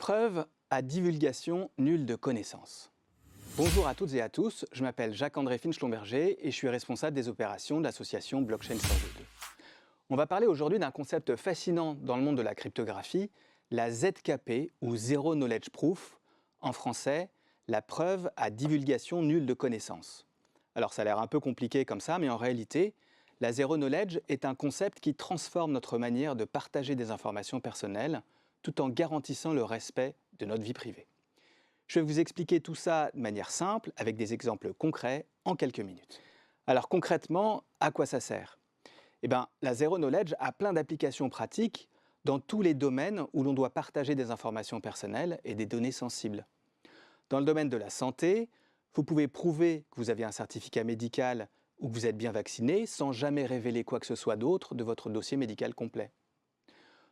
Preuve à divulgation nulle de connaissances. Bonjour à toutes et à tous, je m'appelle Jacques-André Finch-Lomberger et je suis responsable des opérations de l'association Blockchain 122. On va parler aujourd'hui d'un concept fascinant dans le monde de la cryptographie, la ZKP ou Zero Knowledge Proof, en français, la preuve à divulgation nulle de connaissances. Alors ça a l'air un peu compliqué comme ça, mais en réalité, la Zero Knowledge est un concept qui transforme notre manière de partager des informations personnelles tout en garantissant le respect de notre vie privée. Je vais vous expliquer tout ça de manière simple, avec des exemples concrets, en quelques minutes. Alors concrètement, à quoi ça sert ? La Zero Knowledge a plein d'applications pratiques dans tous les domaines où l'on doit partager des informations personnelles et des données sensibles. Dans le domaine de la santé, vous pouvez prouver que vous avez un certificat médical ou que vous êtes bien vacciné sans jamais révéler quoi que ce soit d'autre de votre dossier médical complet.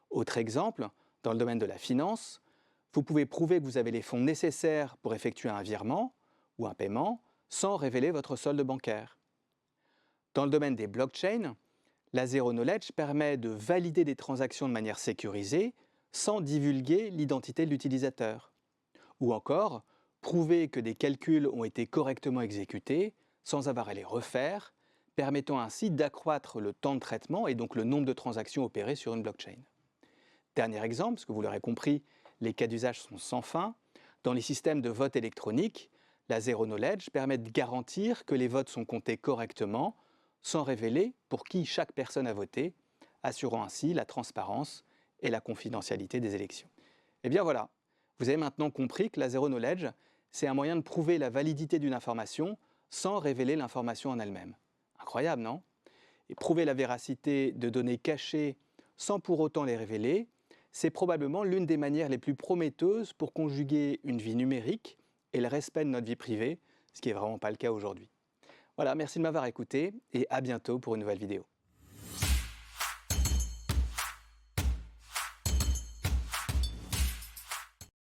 Autre exemple, dans le domaine de la finance, vous pouvez prouver que vous avez les fonds nécessaires pour effectuer un virement ou un paiement sans révéler votre solde bancaire. Dans le domaine des blockchains, la Zero Knowledge permet de valider des transactions de manière sécurisée sans divulguer l'identité de l'utilisateur. Ou encore, prouver que des calculs ont été correctement exécutés sans avoir à les refaire, permettant ainsi d'accroître le temps de traitement et donc le nombre de transactions opérées sur une blockchain. Dernier exemple, parce que vous l'aurez compris, les cas d'usage sont sans fin. Dans les systèmes de vote électronique, la Zero Knowledge permet de garantir que les votes sont comptés correctement, sans révéler pour qui chaque personne a voté, assurant ainsi la transparence et la confidentialité des élections. Et bien voilà, vous avez maintenant compris que la Zero Knowledge, c'est un moyen de prouver la validité d'une information sans révéler l'information en elle-même. Incroyable, non ? Et prouver la véracité de données cachées sans pour autant les révéler, c'est probablement l'une des manières les plus prometteuses pour conjuguer une vie numérique et le respect de notre vie privée, ce qui n'est vraiment pas le cas aujourd'hui. Voilà, merci de m'avoir écouté et à bientôt pour une nouvelle vidéo.